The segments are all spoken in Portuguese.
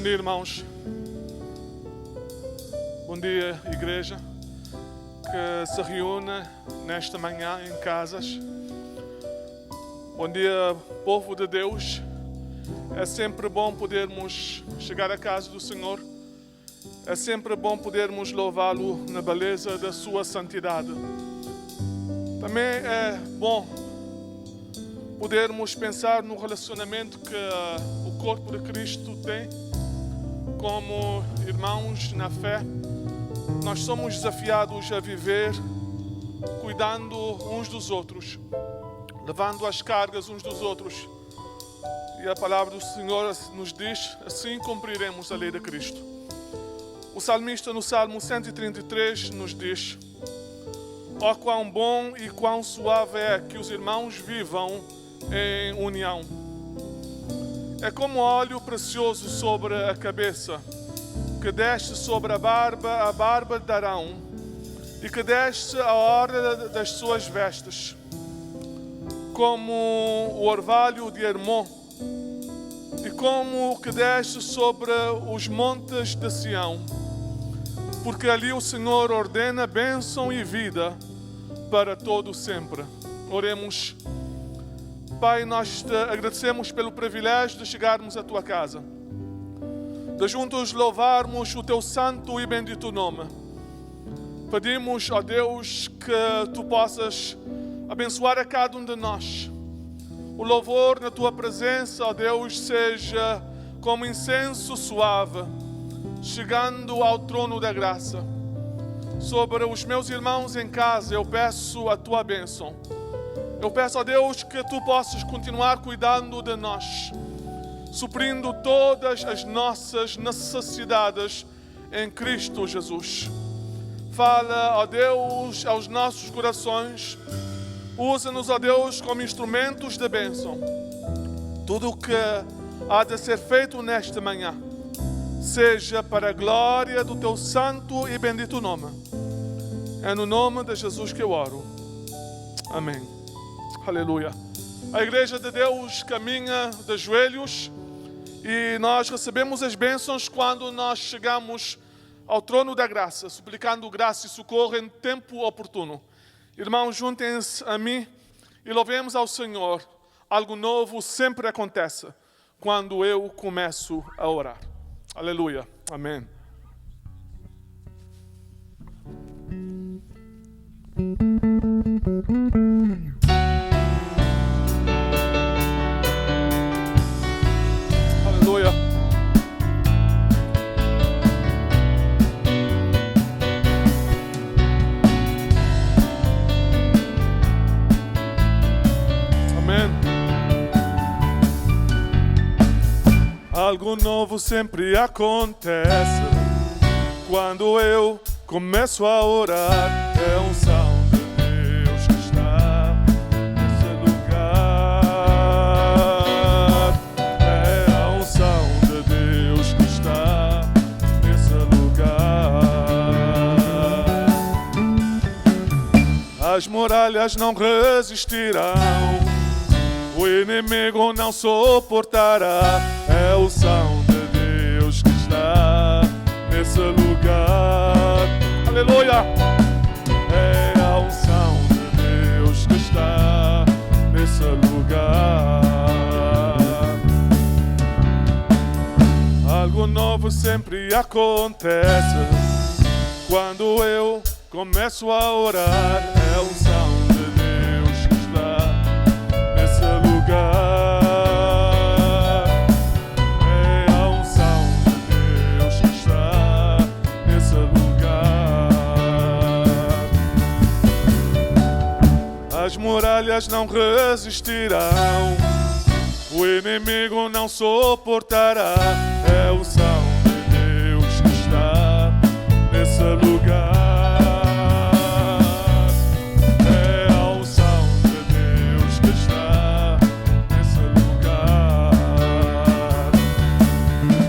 Bom dia, irmãos. Bom dia, igreja, que se reúne nesta manhã em casas. Bom dia, povo de Deus. É sempre bom podermos chegar à casa do Senhor. É sempre bom podermos louvá-lo na beleza da sua santidade. Também é bom podermos pensar no relacionamento que o corpo de Cristo tem como irmãos na fé. Nós somos desafiados a viver cuidando uns dos outros, levando as cargas uns dos outros. E a palavra do Senhor nos diz: assim cumpriremos a lei de Cristo. O salmista no Salmo 133 nos diz: ó, quão bom e quão suave é que os irmãos vivam em união. É como óleo precioso sobre a cabeça, que desce sobre a barba de Arão, e que desce a orla das suas vestes, como o orvalho de Hermon, e como o que desce sobre os montes de Sião, porque ali o Senhor ordena bênção e vida para todo sempre. Oremos. Pai, nós te agradecemos pelo privilégio de chegarmos à tua casa, de juntos louvarmos o teu santo e bendito nome. Pedimos, ó Deus, que tu possas abençoar a cada um de nós. O louvor na tua presença, ó Deus, seja como incenso suave, chegando ao trono da graça. Sobre os meus irmãos em casa, eu peço a tua bênção. Eu peço a Deus que tu possas continuar cuidando de nós, suprindo todas as nossas necessidades em Cristo Jesus. Fala, ó Deus, aos nossos corações. Usa-nos, ó Deus, como instrumentos de bênção. Tudo o que há de ser feito nesta manhã seja para a glória do teu santo e bendito nome. É no nome de Jesus que eu oro. Amém. Aleluia. A igreja de Deus caminha de joelhos e nós recebemos as bênçãos quando nós chegamos ao trono da graça, suplicando graça e socorro em tempo oportuno. Irmãos, juntem-se a mim e louvemos ao Senhor. Algo novo sempre acontece quando eu começo a orar. Aleluia. Amém. Aleluia. Amém. Algo novo sempre acontece quando eu começo a orar. É um unção de Deus que está nesse lugar. É a unção de Deus que está nesse lugar. As muralhas não resistirão, o inimigo não suportará. É a unção de Deus que está nesse lugar. Aleluia! É a unção de Deus que está nesse lugar. Algo novo sempre acontece quando eu começo a orar. É a unção de Deus que está nesse lugar. As muralhas não resistirão, o inimigo não suportará. É a unção de Deus que está nesse lugar. É a unção de Deus que está nesse lugar.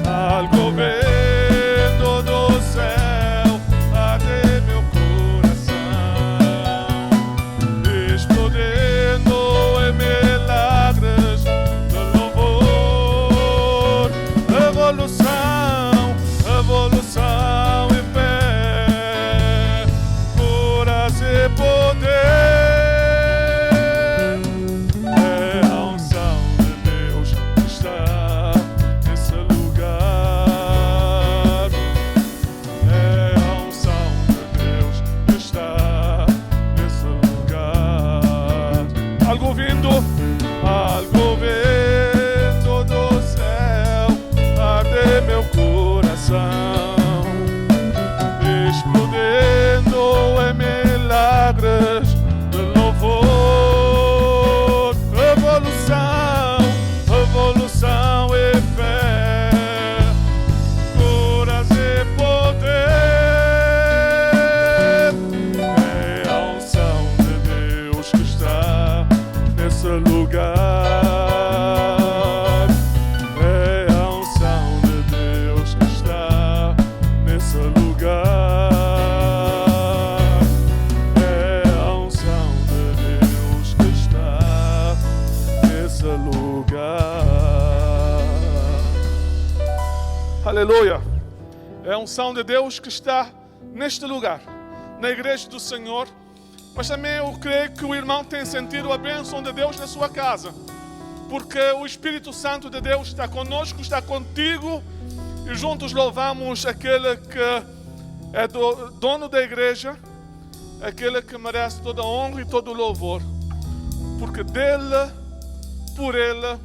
Algo vindo do céu até meu coração, explodindo em milagres de louvor, revolução. nesse lugar. É a unção de Deus que está nesse lugar. É a unção de Deus que está nesse lugar. Aleluia! É a unção de Deus que está neste lugar, na igreja do Senhor. Mas também eu creio que o irmão tem sentido a bênção de Deus na sua casa, porque o Espírito Santo de Deus está conosco, está contigo, e juntos louvamos aquele que é dono da igreja, aquele que merece toda a honra e todo o louvor, porque dele, por ele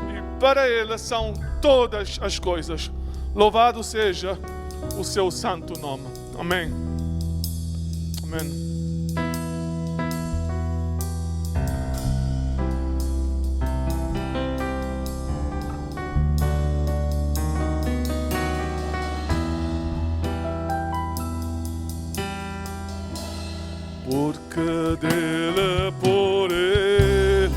e para ele são todas as coisas. Louvado seja o seu santo nome. Amém. Amém. Porque dele, por ele,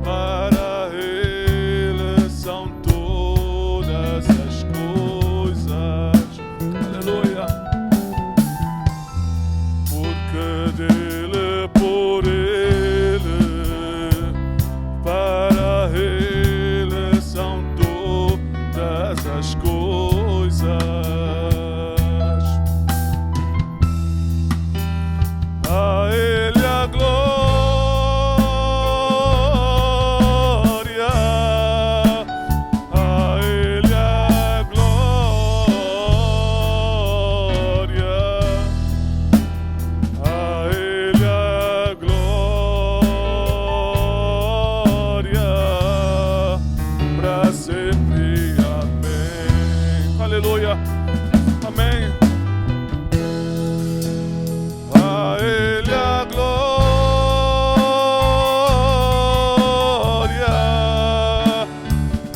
para ele são todas as coisas. Aleluia. Porque dele, por ele, para ele são todas as coisas. A Ele a glória, a Ele a glória, a Ele a glória, para sempre. Amém. Aleluia. Amém. A Ele a glória,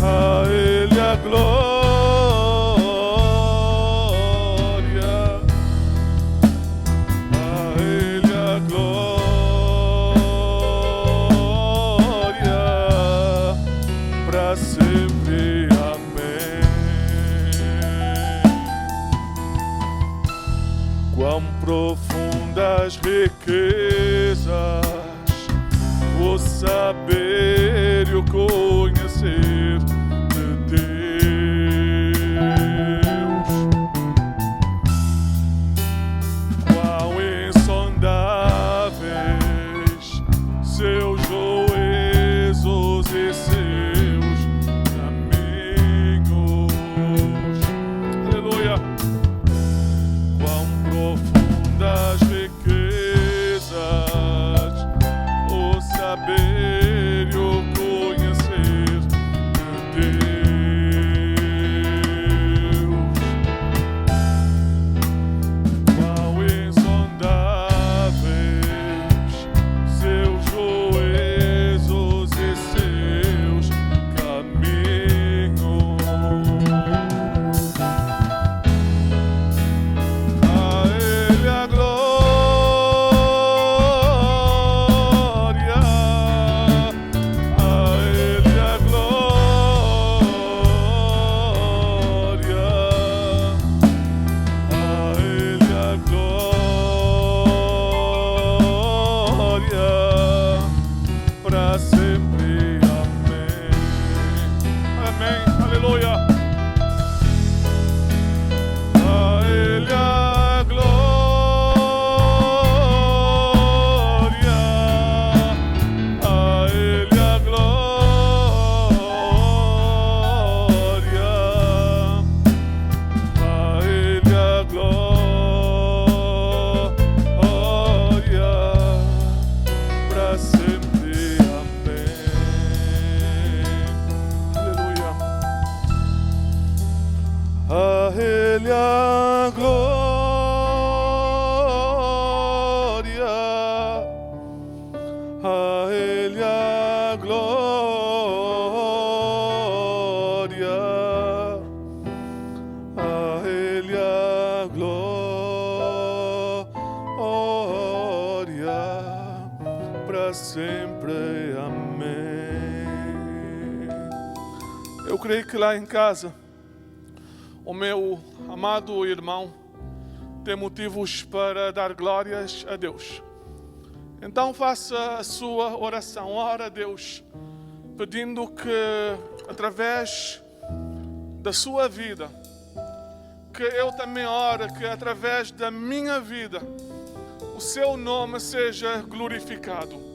a Ele a glória, a Ele a glória, para sempre. Amém. Quão profundas riquezas, o saber e o conhecer de Deus. Quão insondáveis seus juízos e seus caminhos. Aleluia. Quão profundas riquezas, o saber e o conhecer de Deus. Quão insondáveis seus juízos e seus caminhos. A Ele a glória, a Ele a glória, a Ele a glória, para sempre. Amém. Amém. Aleluia. A Ele a glória, a Ele a glória, a Ele a glória, para sempre. Amém. Aleluia. A Ele a glória, a Ele a glória, a Ele a glória, para sempre. Amém. Eu creio que lá em casa, o meu amado irmão tem motivos para dar glórias a Deus. Então faça a sua oração, ora a Deus, pedindo que através da sua vida, que eu também ore, que através da minha vida, o seu nome seja glorificado.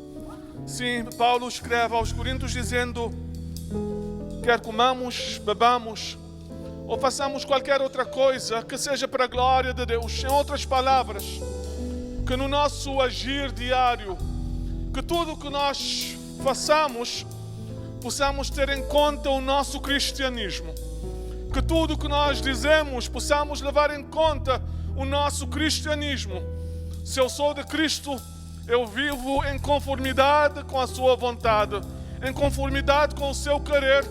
Sim, Paulo escreve aos Coríntios dizendo, quer comamos, bebamos, ou façamos qualquer outra coisa que seja para a glória de Deus. Em outras palavras, que no nosso agir diário, que tudo que nós façamos, possamos ter em conta o nosso cristianismo. Que tudo que nós dizemos, possamos levar em conta o nosso cristianismo. Se eu sou de Cristo, eu vivo em conformidade com a sua vontade, em conformidade com o seu querer,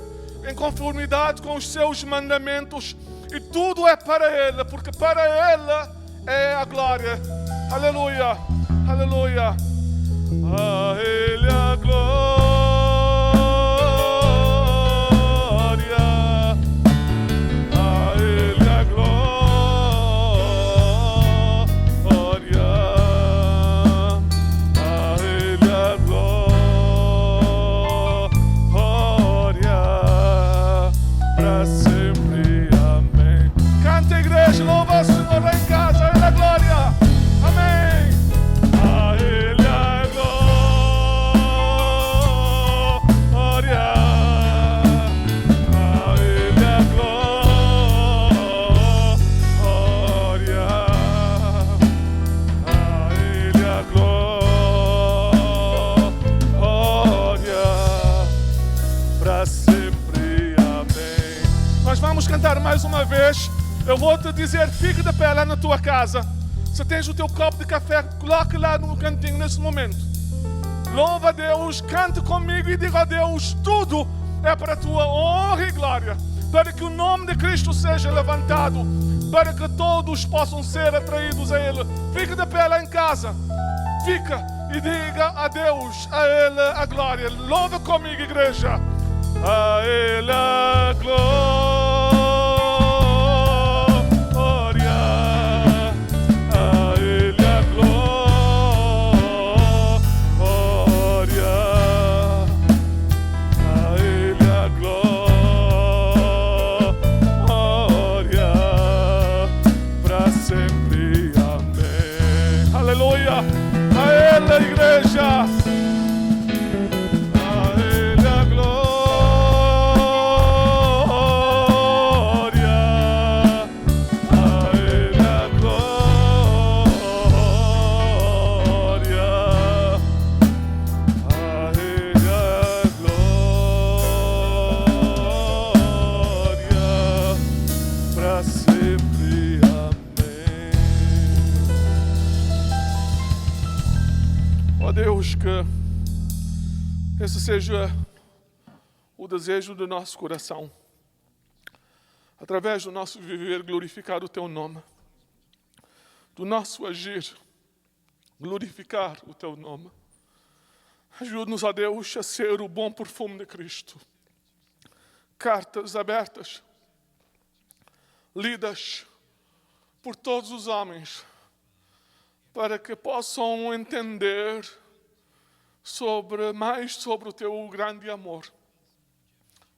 em conformidade com os seus mandamentos, e tudo é para Ele, porque para Ele é a glória. Aleluia, aleluia. A Ele a glória, a Ele a glória, a Ele a glória, para sempre. Amém. Canta, igreja, louva o Senhor lá em casa. A Ele a glória. Amém. A Ele a glória, a Ele a glória, a Ele a glória, para sempre. Amém. Nós vamos cantar mais uma vez. Eu vou te dizer, fique de pé lá na tua casa. Se tens o teu copo de café, coloque lá no cantinho nesse momento. Louva a Deus, cante comigo e diga a Deus, tudo é para a tua honra e glória. Para que o nome de Cristo seja levantado. Para que todos possam ser atraídos a Ele. Fique de pé lá em casa. Fica e diga a Deus, a Ele a glória. Louva comigo, igreja. A Ele a glória. Igreja, a Ele a glória, a Ele a glória, a Ele a glória, para sempre. Amém. Ó Deus, que esse seja o desejo do nosso coração. Através do nosso viver, glorificar o Teu nome. Do nosso agir, glorificar o Teu nome. Ajude-nos, ó Deus, a ser o bom perfume de Cristo. Cartas abertas, lidas por todos os homens, para que possam entender mais sobre o Teu grande amor.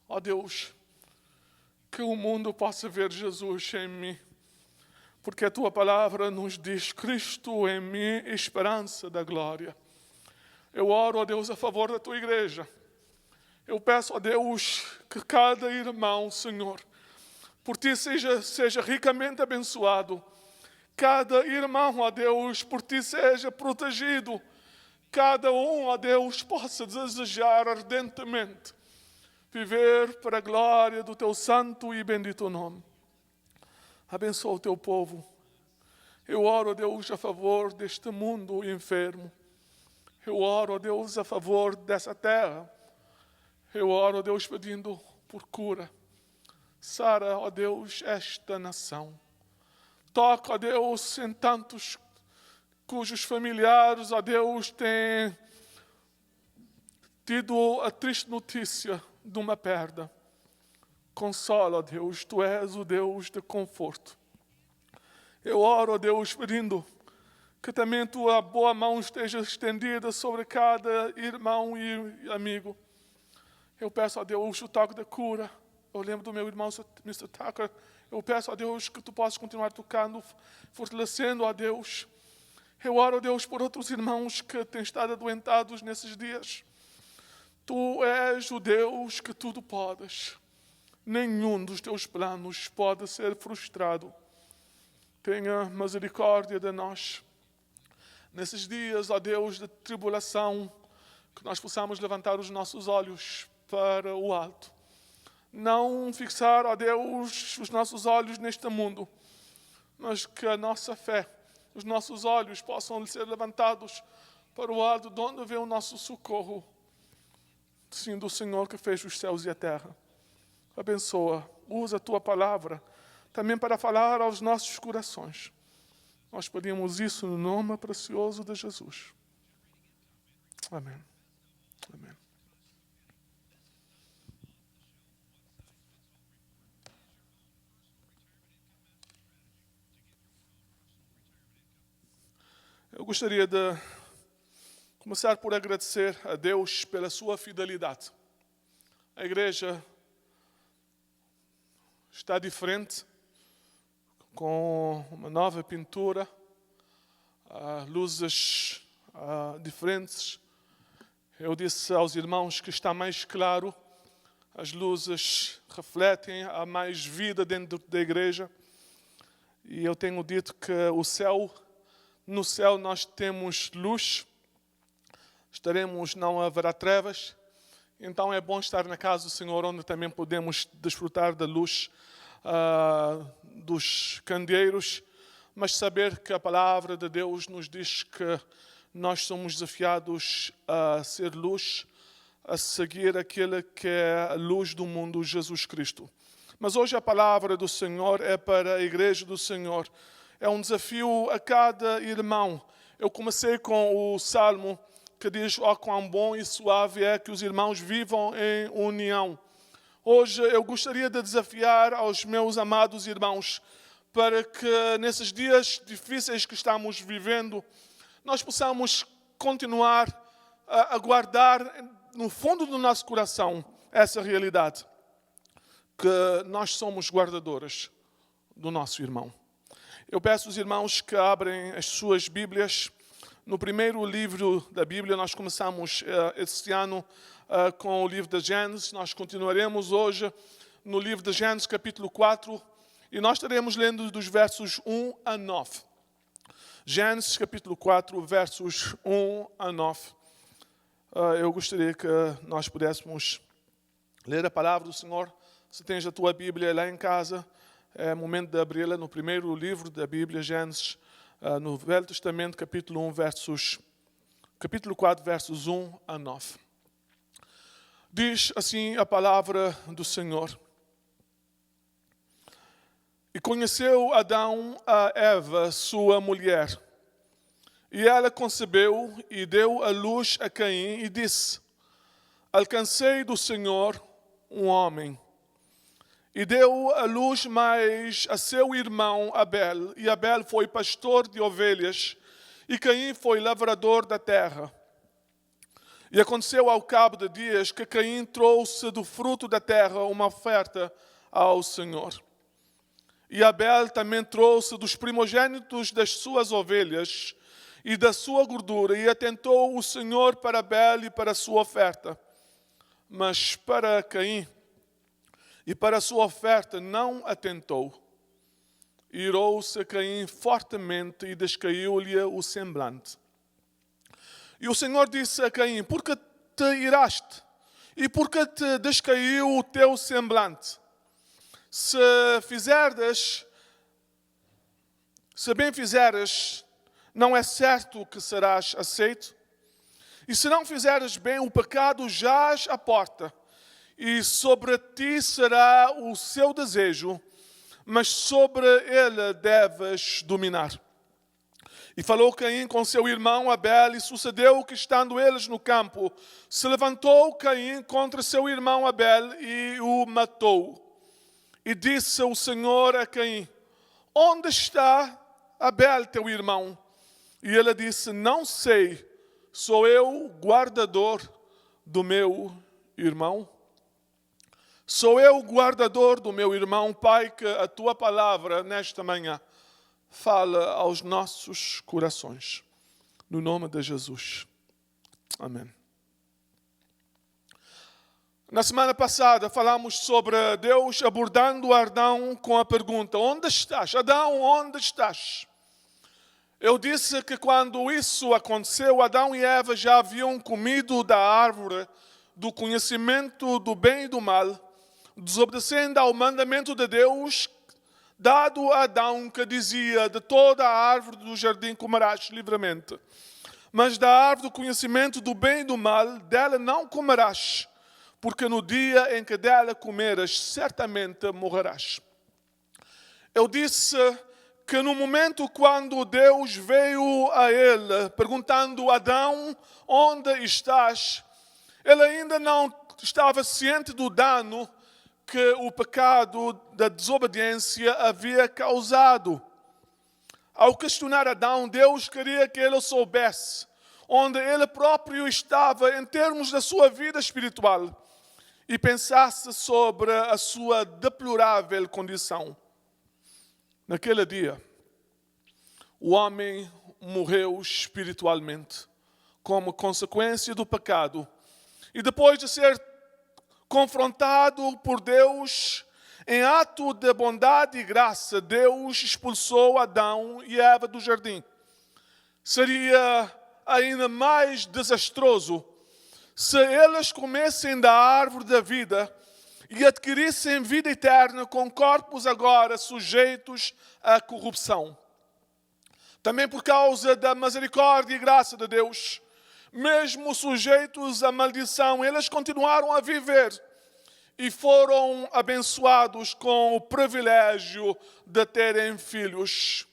Ó Deus, que o mundo possa ver Jesus em mim, porque a Tua palavra nos diz, Cristo em mim, esperança da glória. Eu oro, ó Deus, a favor da Tua igreja. Eu peço, ó Deus, que cada irmão, Senhor, por Ti seja ricamente abençoado. Cada irmão, ó Deus, por Ti seja protegido. Cada um, ó Deus, possa desejar ardentemente viver para a glória do Teu santo e bendito nome. Abençoa o Teu povo. Eu oro, ó Deus, a favor deste mundo enfermo. Eu oro, ó Deus, a favor dessa terra. Eu oro, ó Deus, pedindo por cura. Sara, ó Deus, esta nação. Toca, ó Deus, em tantos cujos familiares, ó Deus, têm tido a triste notícia de uma perda. Consola, Deus, Tu és o Deus de conforto. Eu oro, Deus, pedindo que também Tua boa mão esteja estendida sobre cada irmão e amigo. Eu peço a Deus o toque da cura. Eu lembro do meu irmão, Mr. Tucker. Eu peço a Deus que Tu possas continuar tocando, fortalecendo a Deus. Eu oro a Deus por outros irmãos que têm estado adoentados nesses dias. Tu és o Deus que tudo podes. Nenhum dos Teus planos pode ser frustrado. Tenha misericórdia de nós. Nesses dias, ó Deus, de tribulação, que nós possamos levantar os nossos olhos para o alto. Não fixar, ó Deus, os nossos olhos neste mundo, mas que a nossa fé, os nossos olhos possam ser levantados para o alto, de onde vem o nosso socorro. Sim, do Senhor que fez os céus e a terra. Abençoa, usa a Tua palavra também para falar aos nossos corações. Nós pedimos isso no nome precioso de Jesus. Amém. Amém. Eu gostaria de começar por agradecer a Deus pela sua fidelidade. A igreja está diferente, com uma nova pintura, luzes diferentes. Eu disse aos irmãos que está mais claro, as luzes refletem, há mais vida dentro da igreja. E eu tenho dito que no céu nós temos luz, não haverá trevas. Então é bom estar na casa do Senhor, onde também podemos desfrutar da luz dos candeeiros, mas saber que a palavra de Deus nos diz que nós somos desafiados a ser luz, a seguir aquele que é a luz do mundo, Jesus Cristo. Mas hoje a palavra do Senhor é para a igreja do Senhor. É um desafio a cada irmão. Eu comecei com o Salmo que diz: ó, quão bom e suave é que os irmãos vivam em união. Hoje eu gostaria de desafiar aos meus amados irmãos para que nesses dias difíceis que estamos vivendo, nós possamos continuar a guardar no fundo do nosso coração essa realidade, que nós somos guardadores do nosso irmão. Eu peço aos irmãos que abrem as suas Bíblias. No primeiro livro da Bíblia, nós começamos este ano com o livro de Gênesis. Nós continuaremos hoje no livro de Gênesis, capítulo 4, e nós estaremos lendo dos versos 1 a 9. Gênesis, capítulo 4, versos 1 a 9. Eu gostaria que nós pudéssemos ler a palavra do Senhor. Se tens a tua Bíblia lá em casa, é momento de abri-la no primeiro livro da Bíblia, Gênesis, no Velho Testamento, capítulo 4, versos 1 a 9. Diz assim a palavra do Senhor: E conheceu Adão a Eva, sua mulher, e ela concebeu e deu à luz a Caim, e disse: Alcancei do Senhor um homem. E deu à luz mais a seu irmão Abel, e Abel foi pastor de ovelhas, e Caim foi lavrador da terra. E aconteceu ao cabo de dias que Caim trouxe do fruto da terra uma oferta ao Senhor. E Abel também trouxe dos primogênitos das suas ovelhas e da sua gordura, e atentou o Senhor para Abel e para a sua oferta. Mas para Caim e para a sua oferta não atentou. Irou-se Caim fortemente e descaiu-lhe o semblante. E o Senhor disse a Caim: Por que te iraste? E por que te descaiu o teu semblante? Se bem fizeres, não é certo que serás aceito? E se não fizeres bem, o pecado jaz à porta, e sobre ti será o seu desejo, mas sobre ele deves dominar. E falou Caim com seu irmão Abel, e sucedeu que, estando eles no campo, se levantou Caim contra seu irmão Abel e o matou. E disse o Senhor a Caim: onde está Abel, teu irmão? E ele disse: não sei, sou eu guardador do meu irmão? Sou eu guardador do meu irmão, Pai, que a tua palavra nesta manhã fala aos nossos corações. No nome de Jesus. Amém. Na semana passada falamos sobre Deus abordando Adão com a pergunta: onde estás? Adão, onde estás? Eu disse que quando isso aconteceu, Adão e Eva já haviam comido da árvore do conhecimento do bem e do mal, desobedecendo ao mandamento de Deus dado a Adão, que dizia: de toda a árvore do jardim comerás livremente, mas da árvore do conhecimento do bem e do mal, dela não comerás, porque no dia em que dela comeras, certamente morrerás. Eu disse que no momento quando Deus veio a ele, perguntando: Adão, onde estás? Ele ainda não estava ciente do dano que o pecado da desobediência havia causado. Ao questionar Adão, Deus queria que ele soubesse onde ele próprio estava em termos da sua vida espiritual e pensasse sobre a sua deplorável condição. Naquele dia, o homem morreu espiritualmente como consequência do pecado. E depois de ser confrontado por Deus, em ato de bondade e graça, Deus expulsou Adão e Eva do jardim. Seria ainda mais desastroso se eles comessem da árvore da vida e adquirissem vida eterna com corpos agora sujeitos à corrupção. Também por causa da misericórdia e graça de Deus, mesmo sujeitos à maldição, eles continuaram a viver e foram abençoados com o privilégio de terem filhos.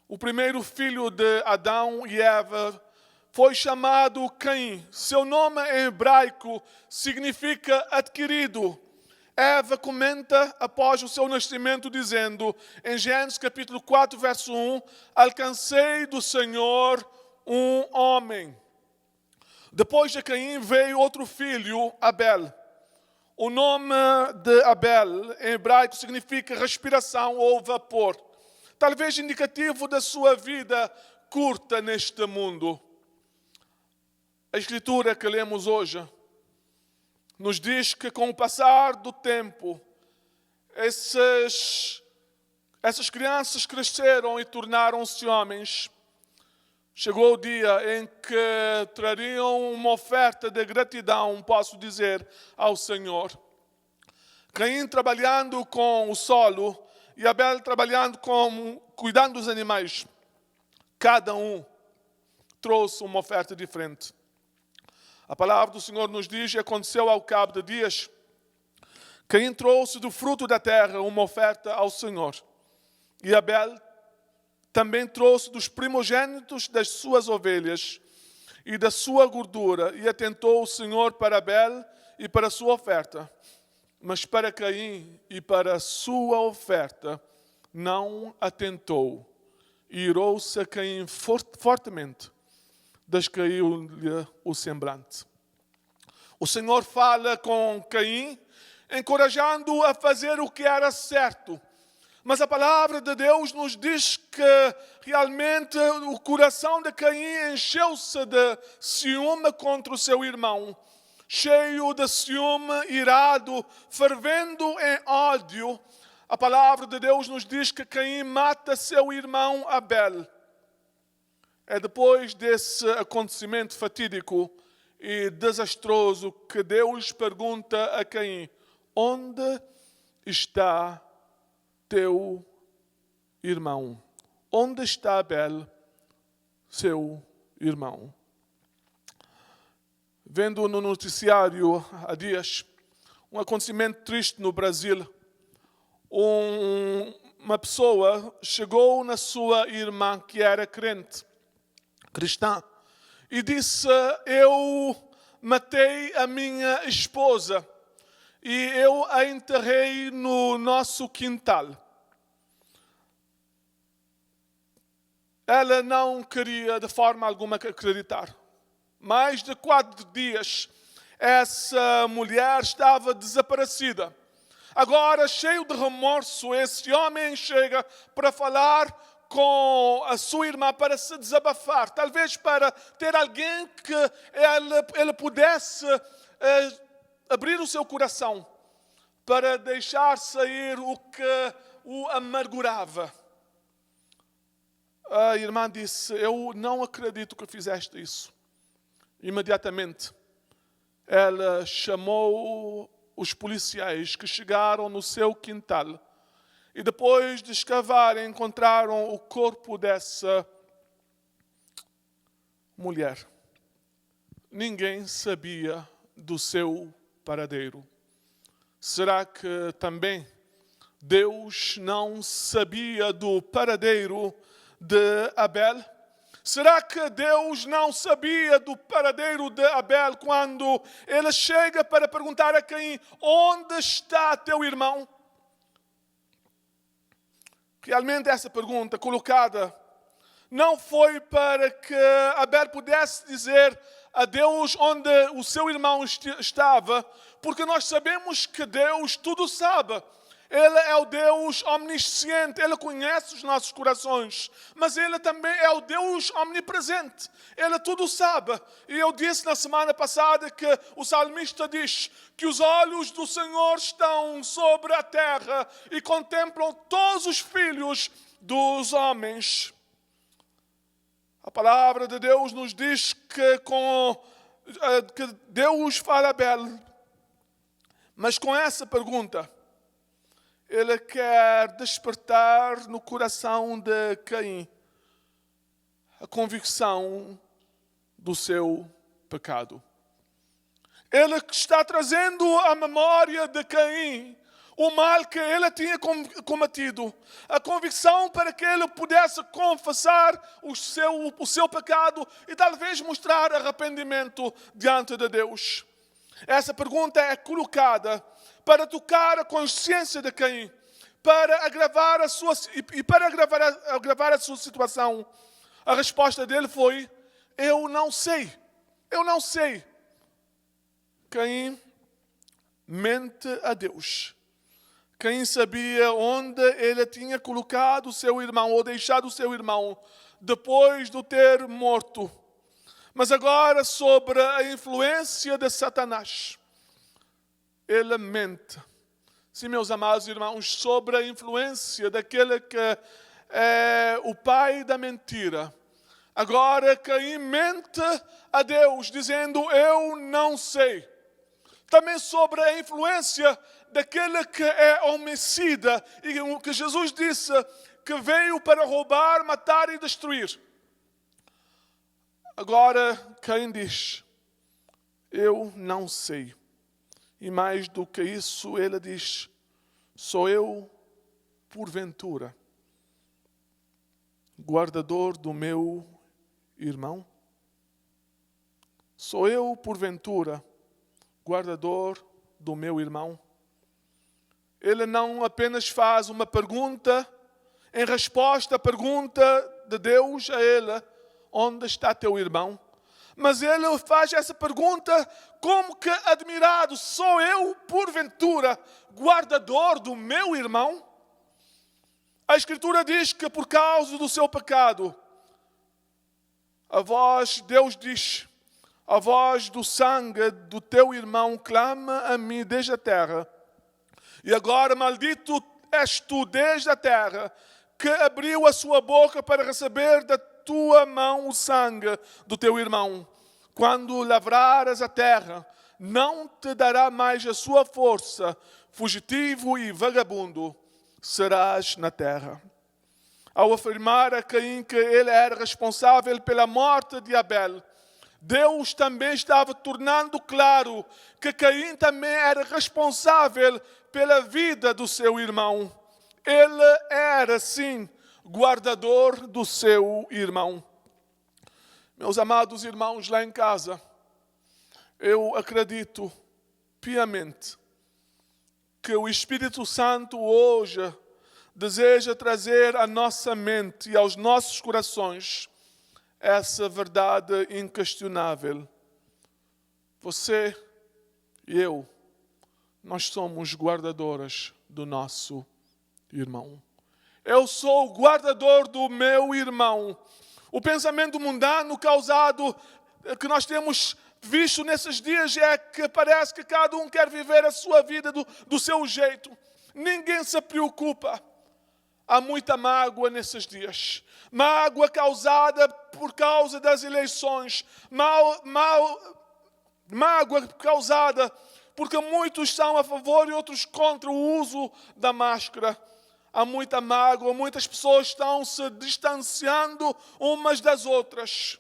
O primeiro filho de Adão e Eva foi chamado Caim. Seu nome em hebraico significa adquirido. Eva comenta após o seu nascimento dizendo, em Gênesis capítulo 4, verso 1, alcancei do Senhor um homem. Depois de Caim veio outro filho, Abel. O nome de Abel em hebraico significa respiração ou vapor. Talvez indicativo da sua vida curta neste mundo. A escritura que lemos hoje nos diz que com o passar do tempo, essas crianças cresceram e tornaram-se homens. Chegou o dia em que trariam uma oferta de gratidão, posso dizer, ao Senhor. Caim trabalhando com o solo e Abel trabalhando cuidando dos animais. Cada um trouxe uma oferta diferente. A palavra do Senhor nos diz, e aconteceu ao cabo de dias, Caim trouxe do fruto da terra uma oferta ao Senhor. E Abel também trouxe dos primogênitos das suas ovelhas e da sua gordura, e atentou o Senhor para Abel e para a sua oferta. Mas para Caim e para a sua oferta não atentou. E irou-se a Caim fortemente, descaiu-lhe o semblante. O Senhor fala com Caim, encorajando-o a fazer o que era certo. Mas a palavra de Deus nos diz que realmente o coração de Caim encheu-se de ciúme contra o seu irmão. Cheio de ciúme, irado, fervendo em ódio. A palavra de Deus nos diz que Caim mata seu irmão Abel. É depois desse acontecimento fatídico e desastroso que Deus pergunta a Caim: onde está teu irmão? Onde está Abel, seu irmão? Vendo no noticiário há dias um acontecimento triste no Brasil, uma pessoa chegou na sua irmã que era crente cristã, e disse: eu matei a minha esposa e eu a enterrei no nosso quintal. Ela não queria de forma alguma acreditar. Mais de 4 dias, essa mulher estava desaparecida. Agora, cheio de remorso, esse homem chega para falar com a sua irmã, para se desabafar. Talvez para ter alguém que ele pudesse abrir o seu coração, para deixar sair o que o amargurava. A irmã disse: eu não acredito que fizeste isso. Imediatamente, ela chamou os policiais que chegaram no seu quintal e depois de escavar encontraram o corpo dessa mulher. Ninguém sabia do seu paradeiro. Será que também Deus não sabia do paradeiro de Abel? Será que Deus não sabia do paradeiro de Abel quando ele chega para perguntar a Caim: onde está teu irmão? Realmente essa pergunta colocada não foi para que Abel pudesse dizer a Deus onde o seu irmão estava, porque nós sabemos que Deus tudo sabe. Ele é o Deus omnisciente, Ele conhece os nossos corações, mas Ele também é o Deus omnipresente, Ele tudo sabe. E eu disse na semana passada que o salmista diz que os olhos do Senhor estão sobre a terra e contemplam todos os filhos dos homens. A palavra de Deus nos diz que Deus fala a Abel, mas com essa pergunta, Ele quer despertar no coração de Caim a convicção do seu pecado. Ele está trazendo à memória de Caim o mal que ele tinha cometido, a convicção para que ele pudesse confessar o seu pecado e talvez mostrar arrependimento diante de Deus. Essa pergunta é colocada para tocar a consciência de Caim, para agravar a sua situação. A resposta dele foi: eu não sei. Caim mente a Deus. Caim sabia onde ele tinha colocado o seu irmão, ou deixado o seu irmão, depois de o ter morto. Mas agora, sobre a influência de Satanás, ele mente. Sim, meus amados irmãos, sobre a influência daquele que é o pai da mentira. Agora Caim mente a Deus, dizendo: eu não sei. Também sobre a influência daquele que é homicida, e o que Jesus disse que veio para roubar, matar e destruir. Agora Caim diz: eu não sei. E mais do que isso, ele diz: sou eu, porventura, guardador do meu irmão? Sou eu, porventura, guardador do meu irmão? Ele não apenas faz uma pergunta em resposta à pergunta de Deus a ele: onde está teu irmão? Mas ele faz essa pergunta como que admirado: sou eu, porventura, guardador do meu irmão? A Escritura diz que por causa do seu pecado, Deus diz: a voz do sangue do teu irmão clama a mim desde a terra. E agora maldito és tu desde a terra, que abriu a sua boca para receber da tua mão o sangue do teu irmão. Quando lavrares a terra, não te dará mais a sua força, fugitivo e vagabundo serás na terra. Ao afirmar a Caim que ele era responsável pela morte de Abel, Deus também estava tornando claro que Caim também era responsável pela vida do seu irmão. Ele era, sim, guardador do seu irmão. Meus amados irmãos lá em casa, eu acredito piamente que o Espírito Santo hoje deseja trazer à nossa mente e aos nossos corações essa verdade inquestionável. Você e eu, nós somos guardadoras do nosso irmão. Eu sou o guardador do meu irmão. O pensamento mundano causado, que nós temos visto nesses dias, é que parece que cada um quer viver a sua vida do seu jeito. Ninguém se preocupa. Há muita mágoa nesses dias. Mágoa causada por causa das eleições. Mágoa causada porque muitos são a favor e outros contra o uso da máscara. Há muita mágoa, muitas pessoas estão se distanciando umas das outras.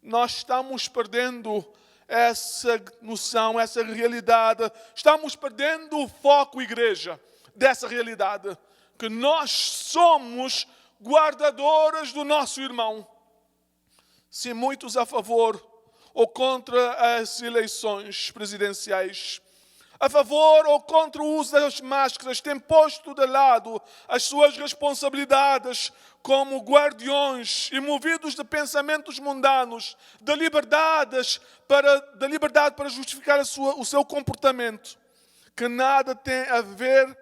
Nós estamos perdendo essa noção, essa realidade. Estamos perdendo o foco, igreja, dessa realidade. Que nós somos guardadoras do nosso irmão. Se muitos a favor ou contra as eleições presidenciais, a favor ou contra o uso das máscaras, têm posto de lado as suas responsabilidades como guardiões e movidos de pensamentos mundanos, de liberdade para justificar o seu comportamento, que nada tem a ver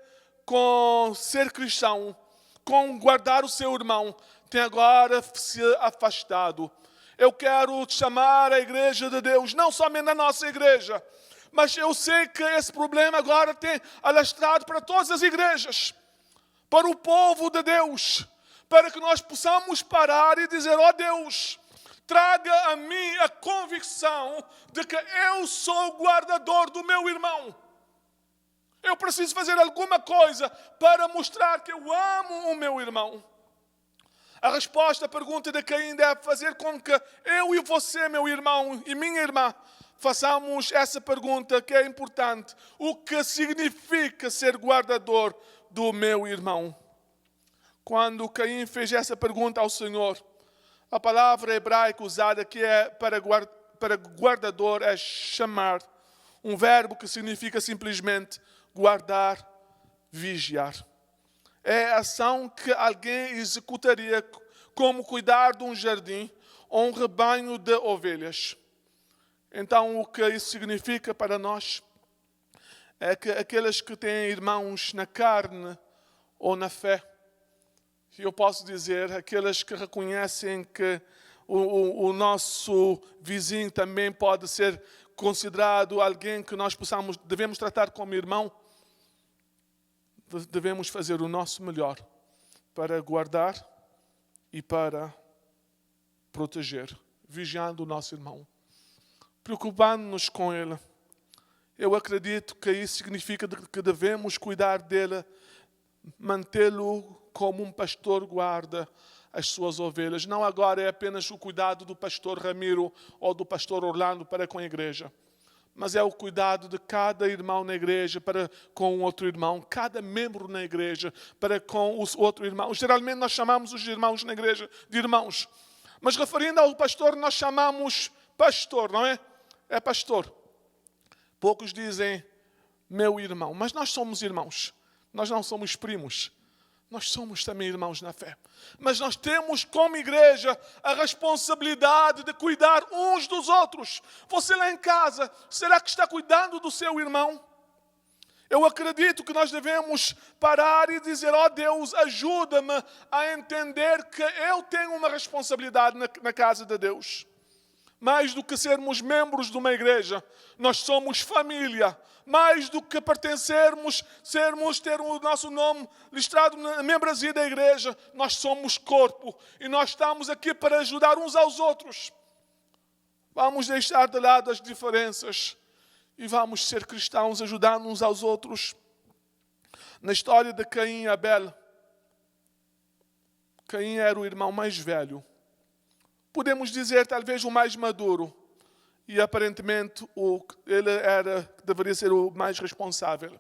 com ser cristão, com guardar o seu irmão, tem agora se afastado. Eu quero chamar a igreja de Deus, não somente a nossa igreja, mas eu sei que esse problema agora tem alastrado para todas as igrejas, para o povo de Deus, para que nós possamos parar e dizer: ó Deus, traga a mim a convicção de que eu sou o guardador do meu irmão. Eu preciso fazer alguma coisa para mostrar que eu amo o meu irmão. A resposta à pergunta de Caim deve fazer com que eu e você, meu irmão e minha irmã, façamos essa pergunta que é importante. O que significa ser guardador do meu irmão? Quando Caim fez essa pergunta ao Senhor, a palavra hebraica usada aqui para guardador é chamar. Um verbo que significa simplesmente guardar, vigiar. É a ação que alguém executaria como cuidar de um jardim ou um rebanho de ovelhas. Então, o que isso significa para nós é que aqueles que têm irmãos na carne ou na fé, eu posso dizer, aqueles que reconhecem que o nosso vizinho também pode ser considerado alguém que nós devemos tratar como irmão, devemos fazer o nosso melhor para guardar e para proteger, vigiando o nosso irmão, preocupando-nos com ele. Eu acredito que isso significa que devemos cuidar dele, mantê-lo como um pastor guarda as suas ovelhas. Não agora é apenas o cuidado do pastor Ramiro ou do pastor Orlando para com a igreja, mas é o cuidado de cada irmão na igreja para com o outro irmão, cada membro na igreja para com o outro irmão. Geralmente nós chamamos os irmãos na igreja de irmãos, mas referindo ao pastor nós chamamos pastor, não é? É pastor. Poucos dizem meu irmão, mas nós somos irmãos, nós não somos primos. Nós somos também irmãos na fé. Mas nós temos como igreja a responsabilidade de cuidar uns dos outros. Você lá em casa, será que está cuidando do seu irmão? Eu acredito que nós devemos parar e dizer: ó Deus, ajuda-me a entender que eu tenho uma responsabilidade na casa de Deus. Mais do que sermos membros de uma igreja, nós somos família. Mais do que pertencermos, ter o nosso nome listado na membresia da igreja, nós somos corpo. E nós estamos aqui para ajudar uns aos outros. Vamos deixar de lado as diferenças e vamos ser cristãos, ajudando uns aos outros. Na história de Caim e Abel, Caim era o irmão mais velho. Podemos dizer talvez o mais maduro. E aparentemente ele deveria ser o mais responsável.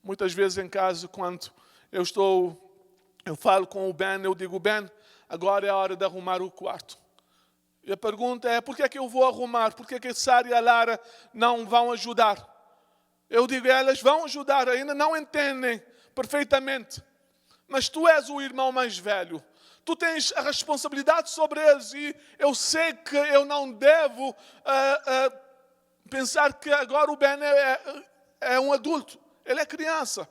Muitas vezes em casa, quando eu falo com o Ben, eu digo: Ben, agora é a hora de arrumar o quarto. E a pergunta é, por que é que eu vou arrumar? Por que é que a Sara e a Lara não vão ajudar? Eu digo, elas vão ajudar, ainda não entendem perfeitamente. Mas tu és o irmão mais velho. Tu tens a responsabilidade sobre eles e eu sei que eu não devo pensar que agora o Ben é um adulto. Ele é criança.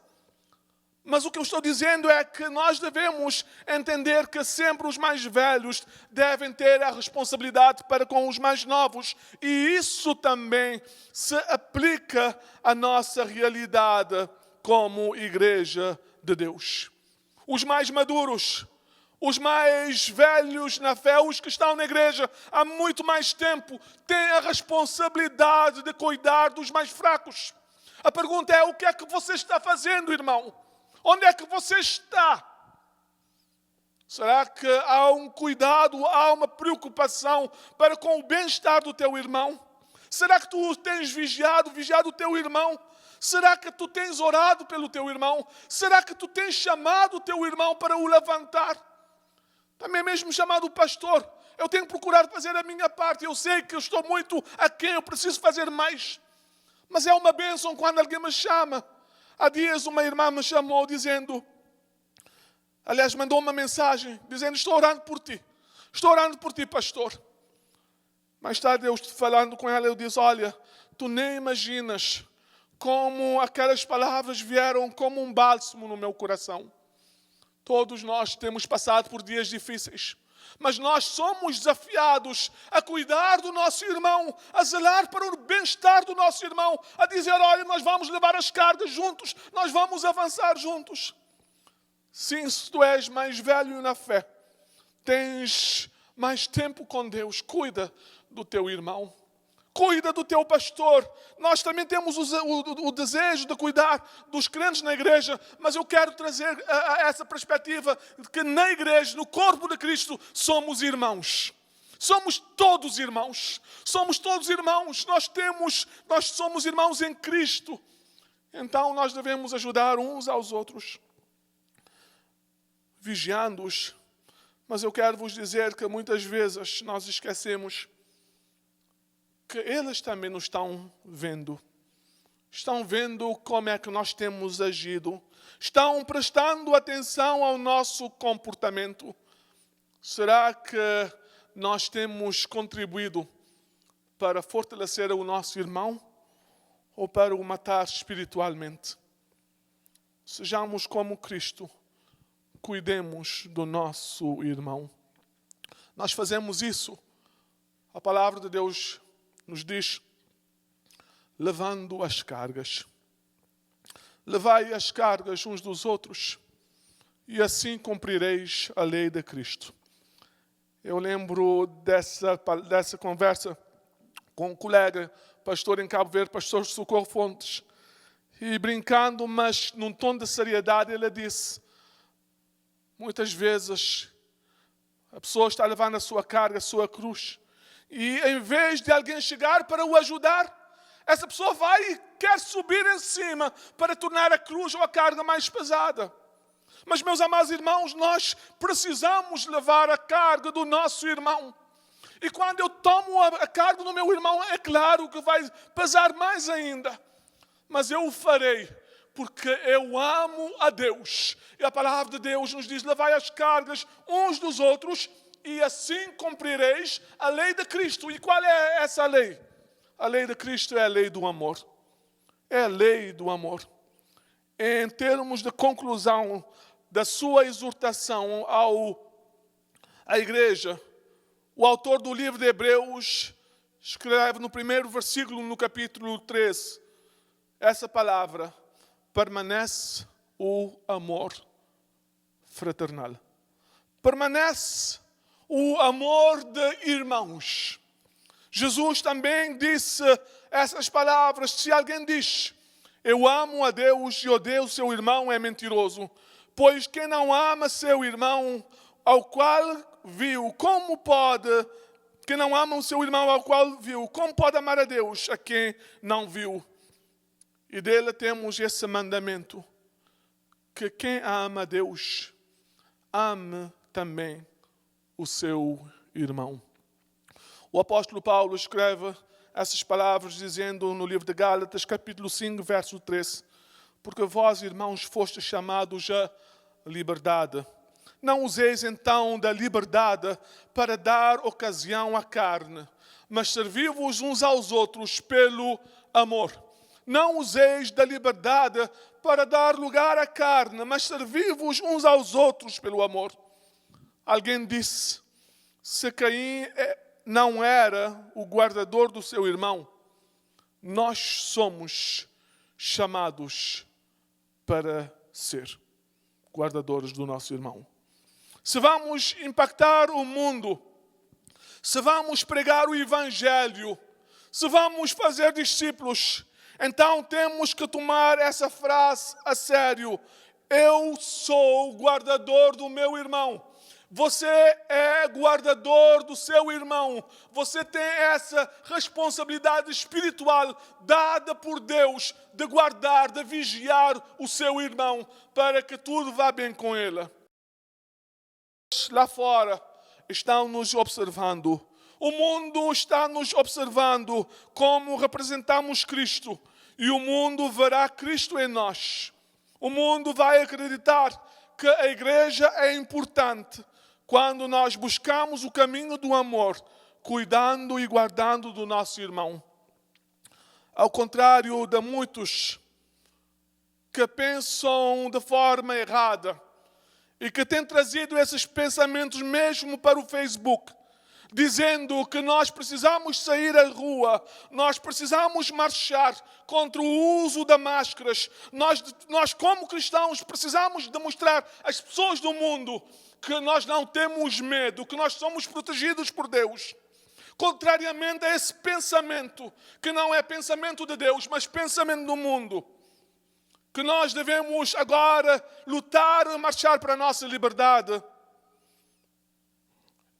Mas o que eu estou dizendo é que nós devemos entender que sempre os mais velhos devem ter a responsabilidade para com os mais novos. E isso também se aplica à nossa realidade como igreja de Deus. Os mais maduros, os mais velhos na fé, os que estão na igreja há muito mais tempo, têm a responsabilidade de cuidar dos mais fracos. A pergunta é, o que é que você está fazendo, irmão? Onde é que você está? Será que há um cuidado, há uma preocupação para com o bem-estar do teu irmão? Será que tu tens vigiado o teu irmão? Será que tu tens orado pelo teu irmão? Será que tu tens chamado o teu irmão para o levantar? Também mesmo chamado o pastor. Eu tenho procurado fazer a minha parte. Eu sei que eu estou muito aquém, eu preciso fazer mais. Mas é uma bênção quando alguém me chama. Há dias uma irmã me chamou dizendo, aliás, mandou uma mensagem dizendo, estou orando por ti. Estou orando por ti, pastor. Mais tarde eu falando com ela, eu disse, olha, tu nem imaginas como aquelas palavras vieram como um bálsamo no meu coração. Todos nós temos passado por dias difíceis. Mas nós somos desafiados a cuidar do nosso irmão, a zelar para o bem-estar do nosso irmão, a dizer, olha, nós vamos levar as cargas juntos, nós vamos avançar juntos. Sim, se tu és mais velho na fé, tens mais tempo com Deus, cuida do teu irmão. Cuida do teu pastor. Nós também temos o desejo de cuidar dos crentes na igreja, mas eu quero trazer essa perspectiva de que na igreja, no corpo de Cristo, somos irmãos. Somos todos irmãos. Somos todos irmãos. Nós somos irmãos em Cristo. Então nós devemos ajudar uns aos outros, vigiando-os. Mas eu quero vos dizer que muitas vezes nós esquecemos que eles também nos estão vendo. Estão vendo como é que nós temos agido. Estão prestando atenção ao nosso comportamento. Será que nós temos contribuído para fortalecer o nosso irmão ou para o matar espiritualmente? Sejamos como Cristo. Cuidemos do nosso irmão. Nós fazemos isso. A palavra de Deus nos diz, levando as cargas. Levai as cargas uns dos outros, e assim cumprireis a lei de Cristo. Eu lembro dessa conversa com um colega, pastor em Cabo Verde, pastor Socorro Fontes, e brincando, mas num tom de seriedade, ele disse, muitas vezes a pessoa está levando a sua carga, a sua cruz, e em vez de alguém chegar para o ajudar, essa pessoa vai e quer subir em cima para tornar a cruz ou a carga mais pesada. Mas, meus amados irmãos, nós precisamos levar a carga do nosso irmão. E quando eu tomo a carga do meu irmão, é claro que vai pesar mais ainda. Mas eu o farei porque eu amo a Deus. E a palavra de Deus nos diz, levai as cargas uns dos outros, e assim cumprireis a lei de Cristo. E qual é essa lei? A lei de Cristo é a lei do amor. É a lei do amor. Em termos de conclusão da sua exortação à igreja, o autor do livro de Hebreus escreve no primeiro versículo, no capítulo 3, essa palavra, permanece o amor fraternal. Permanece o amor de irmãos. Jesus também disse essas palavras. Se alguém diz, eu amo a Deus e odeio seu irmão, é mentiroso. Pois quem não ama seu irmão, ao qual viu, quem não ama o seu irmão ao qual viu, como pode amar a Deus a quem não viu? E dele temos esse mandamento, que quem ama a Deus, ame também o seu irmão. O apóstolo Paulo escreve essas palavras dizendo no livro de Gálatas, capítulo 5, verso 13, porque vós, irmãos, fostes chamados à liberdade. Não useis então da liberdade para dar ocasião à carne, mas servi-vos uns aos outros pelo amor. Não useis da liberdade para dar lugar à carne, mas servi-vos uns aos outros pelo amor. Alguém disse, se Caim não era o guardador do seu irmão, nós somos chamados para ser guardadores do nosso irmão. Se vamos impactar o mundo, se vamos pregar o Evangelho, se vamos fazer discípulos, então temos que tomar essa frase a sério. Eu sou o guardador do meu irmão. Você é guardador do seu irmão. Você tem essa responsabilidade espiritual dada por Deus de guardar, de vigiar o seu irmão para que tudo vá bem com ele. Lá fora estão nos observando. O mundo está nos observando como representamos Cristo. E o mundo verá Cristo em nós. O mundo vai acreditar que a igreja é importante quando nós buscamos o caminho do amor, cuidando e guardando do nosso irmão. Ao contrário de muitos que pensam de forma errada e que têm trazido esses pensamentos mesmo para o Facebook, dizendo que nós precisamos sair à rua, nós precisamos marchar contra o uso de máscaras. Nós como cristãos, precisamos demonstrar às pessoas do mundo que nós não temos medo, que nós somos protegidos por Deus. Contrariamente a esse pensamento, que não é pensamento de Deus, mas pensamento do mundo, que nós devemos agora lutar e marchar para a nossa liberdade.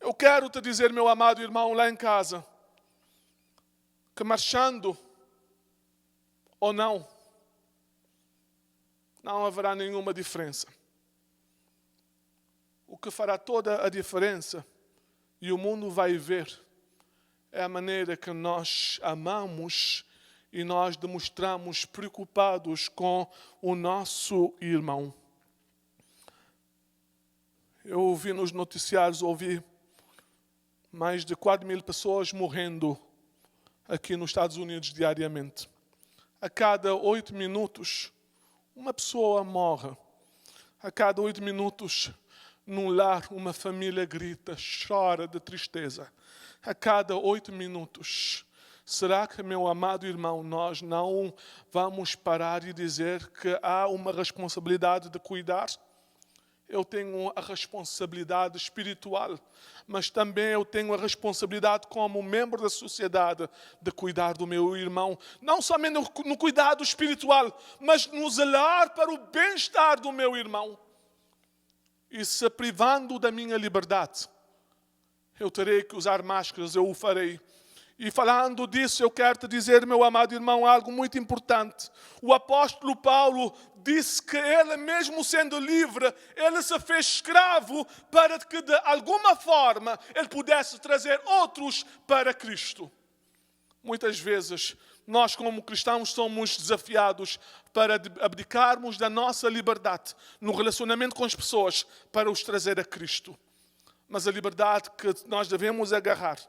Eu quero te dizer, meu amado irmão, lá em casa, que marchando ou não haverá nenhuma diferença. O que fará toda a diferença, e o mundo vai ver, é a maneira que nós amamos e nós demonstramos preocupados com o nosso irmão. Eu ouvi nos noticiários, mais de 4.000 pessoas morrendo aqui nos Estados Unidos diariamente. A cada 8 minutos, uma pessoa morre. A cada 8 minutos, num lar, uma família grita, chora de tristeza. A cada 8 minutos. Será que, meu amado irmão, nós não vamos parar e dizer que há uma responsabilidade de cuidar? Eu tenho a responsabilidade espiritual, mas também eu tenho a responsabilidade como membro da sociedade de cuidar do meu irmão. Não somente no cuidado espiritual, mas no zelar para o bem-estar do meu irmão. E se privando da minha liberdade, eu terei que usar máscaras, eu o farei. E falando disso, eu quero te dizer, meu amado irmão, algo muito importante. O apóstolo Paulo disse que ele, mesmo sendo livre, ele se fez escravo para que, de alguma forma, ele pudesse trazer outros para Cristo. Muitas vezes, nós como cristãos somos desafiados para abdicarmos da nossa liberdade no relacionamento com as pessoas para os trazer a Cristo. Mas a liberdade que nós devemos agarrar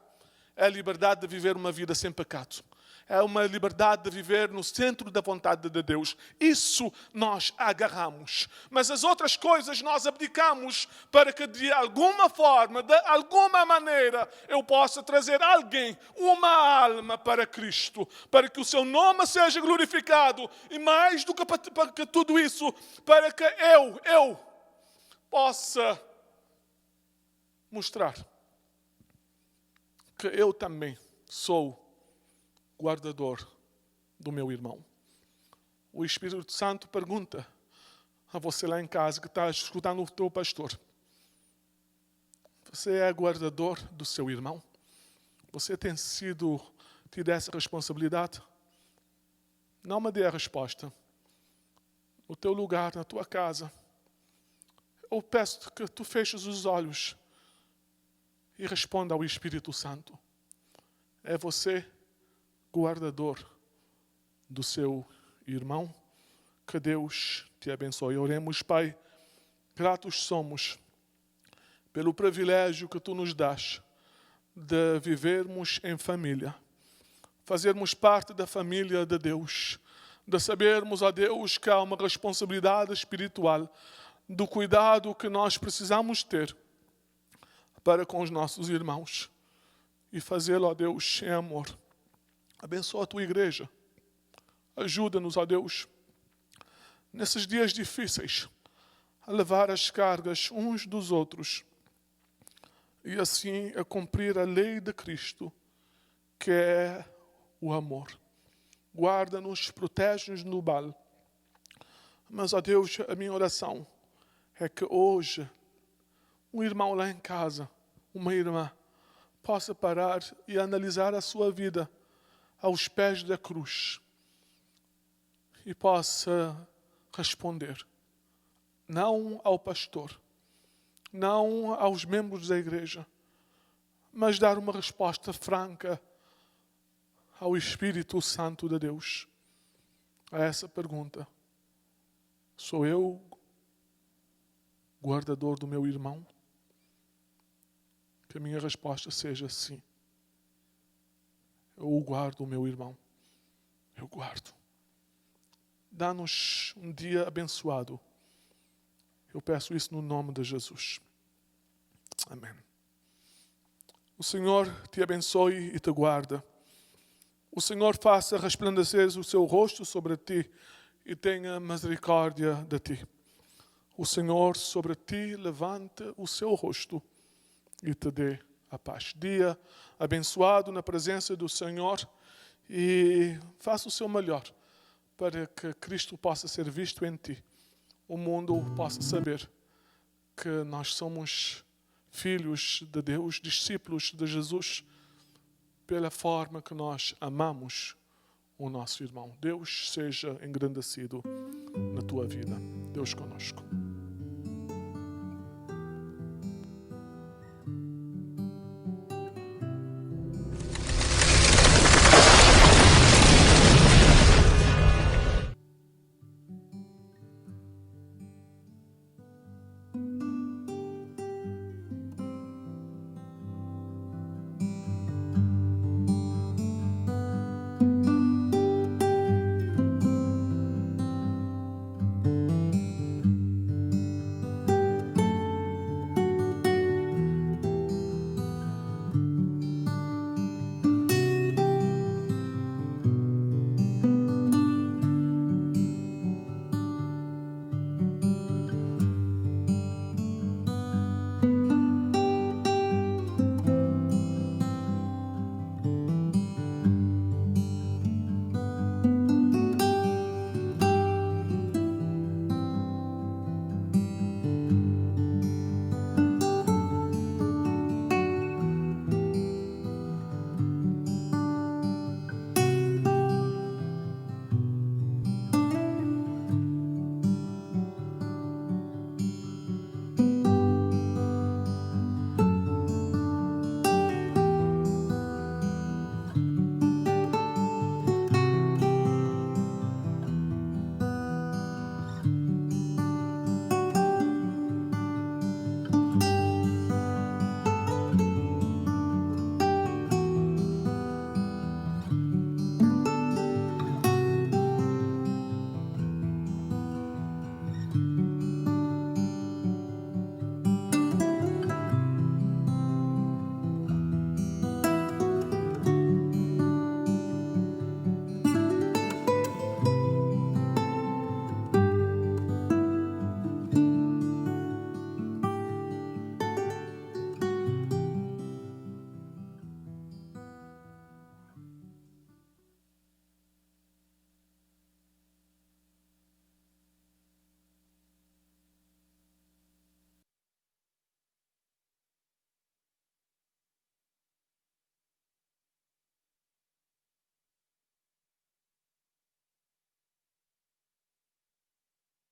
é a liberdade de viver uma vida sem pecado. É uma liberdade de viver no centro da vontade de Deus. Isso nós agarramos. Mas as outras coisas nós abdicamos para que de alguma forma, de alguma maneira, eu possa trazer alguém, uma alma para Cristo. Para que o seu nome seja glorificado. E mais do que tudo isso, para que eu possa mostrar que eu também sou guardador do meu irmão. O Espírito Santo pergunta a você lá em casa que está escutando o teu pastor: você é guardador do seu irmão? Você tem tido essa responsabilidade? Não me dê a resposta. No teu lugar, na tua casa, eu peço que tu feches os olhos e responda ao Espírito Santo. É você guardador do seu irmão? Que Deus te abençoe. Oremos, Pai, gratos somos pelo privilégio que Tu nos dás de vivermos em família, fazermos parte da família de Deus, de sabermos, ó Deus, que há uma responsabilidade espiritual, do cuidado que nós precisamos ter para com os nossos irmãos e fazê-lo, ó Deus, em amor. Abençoa a Tua igreja. Ajuda-nos, ó Deus, nesses dias difíceis, a levar as cargas uns dos outros e assim a cumprir a lei de Cristo, que é o amor. Guarda-nos, protege-nos no mal. Mas, ó Deus, a minha oração é que hoje um irmão lá em casa, uma irmã, possa parar e analisar a sua vida aos pés da cruz e possa responder, não ao pastor, não aos membros da igreja, mas dar uma resposta franca ao Espírito Santo de Deus a essa pergunta: sou eu guardador do meu irmão? Que a minha resposta seja sim. Eu guardo o meu irmão. Eu guardo. Dá-nos um dia abençoado. Eu peço isso no nome de Jesus. Amém. O Senhor te abençoe e te guarda. O Senhor faça resplandecer o seu rosto sobre ti e tenha misericórdia de ti. O Senhor sobre ti levante o seu rosto e te dê a paz. Dia abençoado na presença do Senhor e faça o seu melhor para que Cristo possa ser visto em ti. O mundo possa saber que nós somos filhos de Deus, discípulos de Jesus, pela forma que nós amamos o nosso irmão. Deus seja engrandecido na tua vida. Deus conosco.